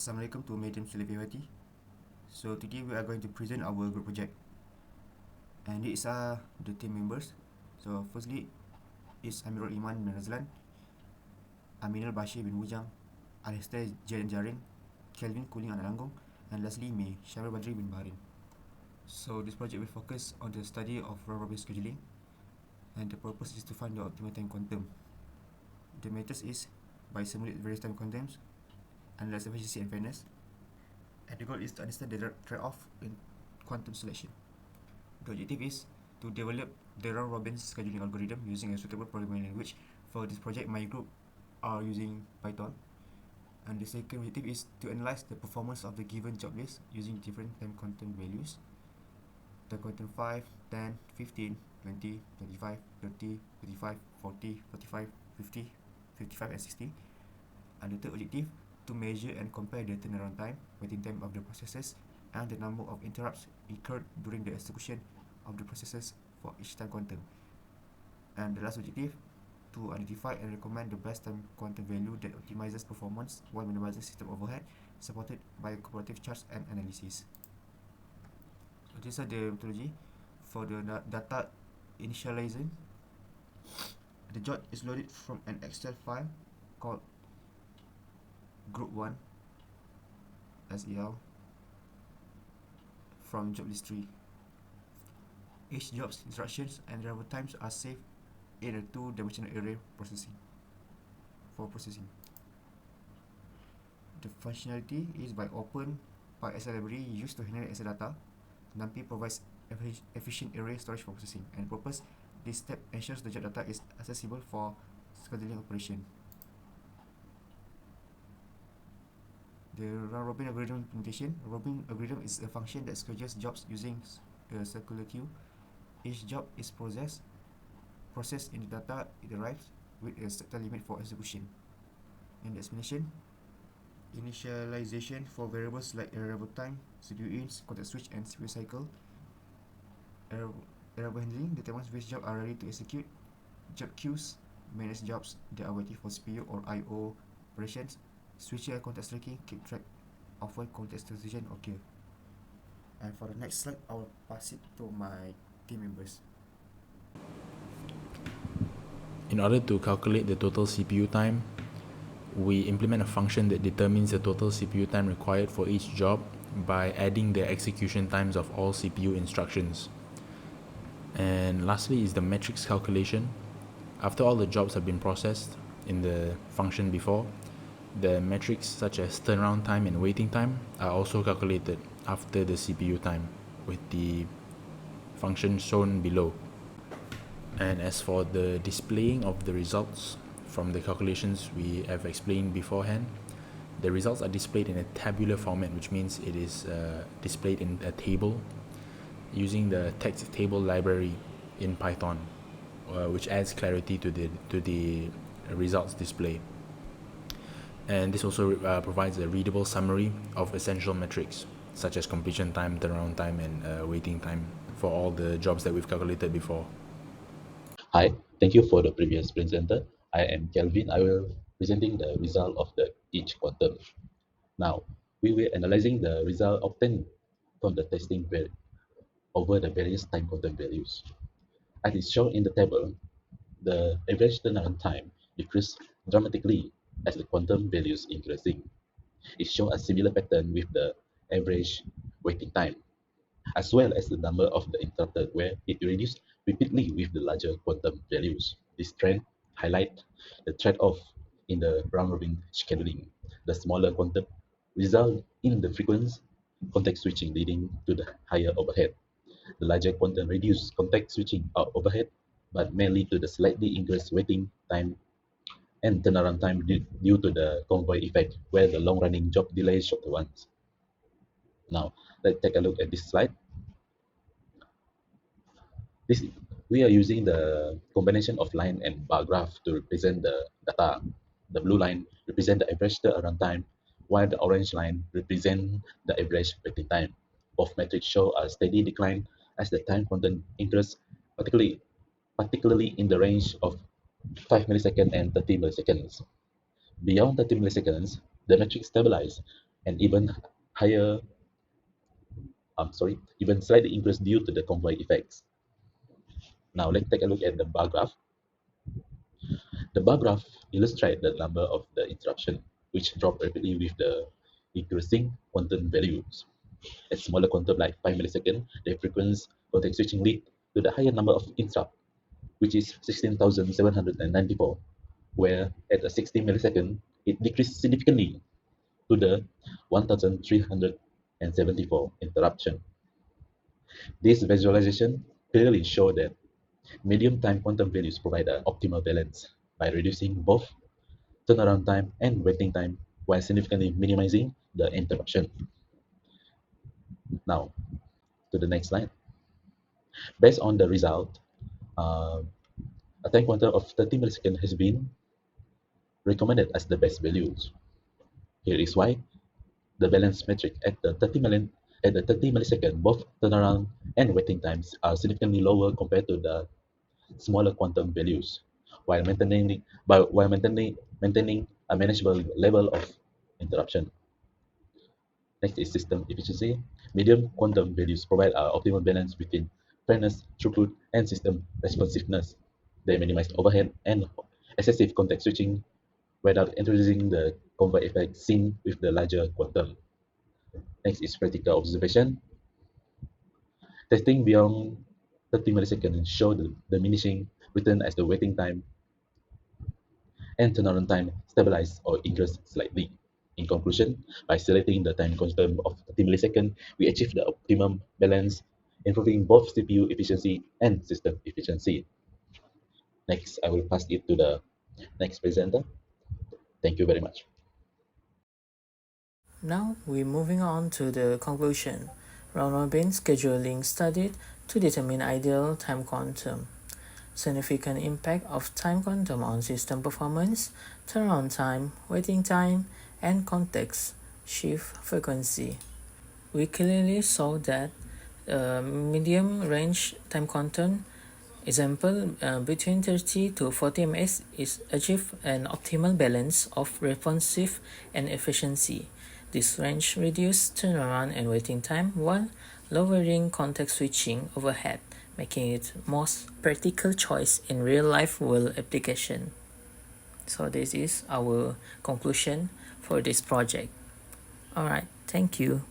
Assalamualaikum to Madam Sulaiwati. So today we are going to present our group project, and these are the team members. So firstly is Amirul Iman bin Razlan, Aminul Bashir bin Wujang, Alastair Jan Jaring, Kelvin Kuling Analangong, and lastly me, Syamir Badri bin Baharin. So this project will focus on the study of round-robin scheduling, and the purpose is to find the optimal time quantum. The methods is by simulate various time quantums, analyze efficiency and fairness, and the goal is to understand the trade-off in quantum selection. The objective is to develop the round-robin scheduling algorithm using a suitable programming language. For this project, my group are using Python. And the second objective is to analyze the performance of the given job list using different time quantum values. The quantum 5, 10, 15, 20, 25, 30, 35, 40, 45, 50, 55 and 60. And the third objective, to measure and compare the turnaround time, waiting time of the processes, and the number of interrupts incurred during the execution of the processes for each time quantum. And the last objective, to identify and recommend the best time quantum value that optimizes performance while minimizing system overhead, supported by cooperative charts and analysis. So these are the methodology for the data initialization. The job is loaded from an Excel file called group 1 SEL from job list 3. Each job's instructions and arrival times are saved in a two-dimensional array processing. The functionality is by Open PySL library used to handle Excel data. NumPy provides efficient array storage for processing, and purpose this step ensures the job data is accessible for scheduling operation. The round-robin algorithm implementation. Robin algorithm is a function that schedules jobs using a circular queue. Each job is processed in the data it arrives with a certain limit for execution. In the explanation, initialization for variables like arrival time, CPU-ins, context switch, and CPU cycle. Arrival handling determines which jobs are ready to execute. Job queues manage jobs that are waiting for CPU or I/O operations. Switcher and context tracking keep track of when context transition occur. And for the next slide, I will pass it to my team members. In order to calculate the total CPU time, we implement a function that determines the total CPU time required for each job by adding the execution times of all CPU instructions. And lastly is the metrics calculation. After all the jobs have been processed in the function before, the metrics such as turnaround time and waiting time are also calculated after the CPU time with the function shown below. And as for the displaying of the results from the calculations we have explained beforehand, the results are displayed in a tabular format, which means it is displayed in a table using the text table library in Python, which adds clarity to the results display. And this also provides a readable summary of essential metrics such as completion time, turnaround time, and waiting time for all the jobs that we've calculated before. Hi, thank you for the previous presenter. I am Kelvin. I will presenting the result of each quantum. Now, we will analyzing the result obtained from the testing over the various time quantum values. As is shown in the table, the average turnaround time decreased dramatically as the quantum values increasing. It shows a similar pattern with the average waiting time, as well as the number of the interrupted, where it reduced repeatedly with the larger quantum values. This trend highlights the trade-off in the round-robin scheduling. The smaller quantum result in the frequent context switching, leading to the higher overhead. The larger quantum reduced context switching overhead, but may lead to the slightly increased waiting time and turnaround time due to the convoy effect, where the long-running job delays shorter ones. Now, let's take a look at this slide. We are using the combination of line and bar graph to represent the data. The blue line represents the average turnaround time, while the orange line represents the average waiting time. Both metrics show a steady decline as the time quantum increases, particularly in the range of 5 milliseconds and 30 milliseconds. Beyond 30 milliseconds, the metric stabilizes and even higher, even slightly increased due to the convoy effects. Now let's take a look at the bar graph. The bar graph illustrates the number of the interruption, which drop rapidly with the increasing quantum values. At smaller quantum like 5 milliseconds, the frequency context switching lead to the higher number of interrupt, which is 16,794, where at a 60 millisecond, it decreased significantly to the 1,374 interruption. This visualization clearly shows that medium time quantum values provide an optimal balance by reducing both turnaround time and waiting time while significantly minimizing the interruption. Now, to the next slide. Based on the result, uh, a time quantum of 30 milliseconds has been recommended as the best values. Here is why. The balance metric at the 30 millisecond, both turnaround and waiting times are significantly lower compared to the smaller quantum values, while maintaining a manageable level of interruption. Next is system efficiency. Medium quantum values provide an optimal balance between fairness, throughput, and system responsiveness. They minimize overhead and excessive context switching without introducing the convoy effect seen with the larger quantum. Next is practical observation. Testing beyond 30 milliseconds show the diminishing return as the waiting time and turnaround time stabilize or increase slightly. In conclusion, by selecting the time constant of 30 milliseconds, we achieve the optimum balance, improving both CPU efficiency and system efficiency. Next, I will pass it to the next presenter. Thank you very much. Now we're moving on to the conclusion. Round-robin scheduling studied to determine ideal time quantum. Significant impact of time quantum on system performance, turnaround time, waiting time, and context shift frequency. We clearly saw that medium range time quantum example between 30 to 40 ms is achieve an optimal balance of responsive and efficiency. This range reduces turnaround and waiting time while lowering context switching overhead, making it most practical choice in real-life world application. So this is our conclusion for this project. Alright, thank you.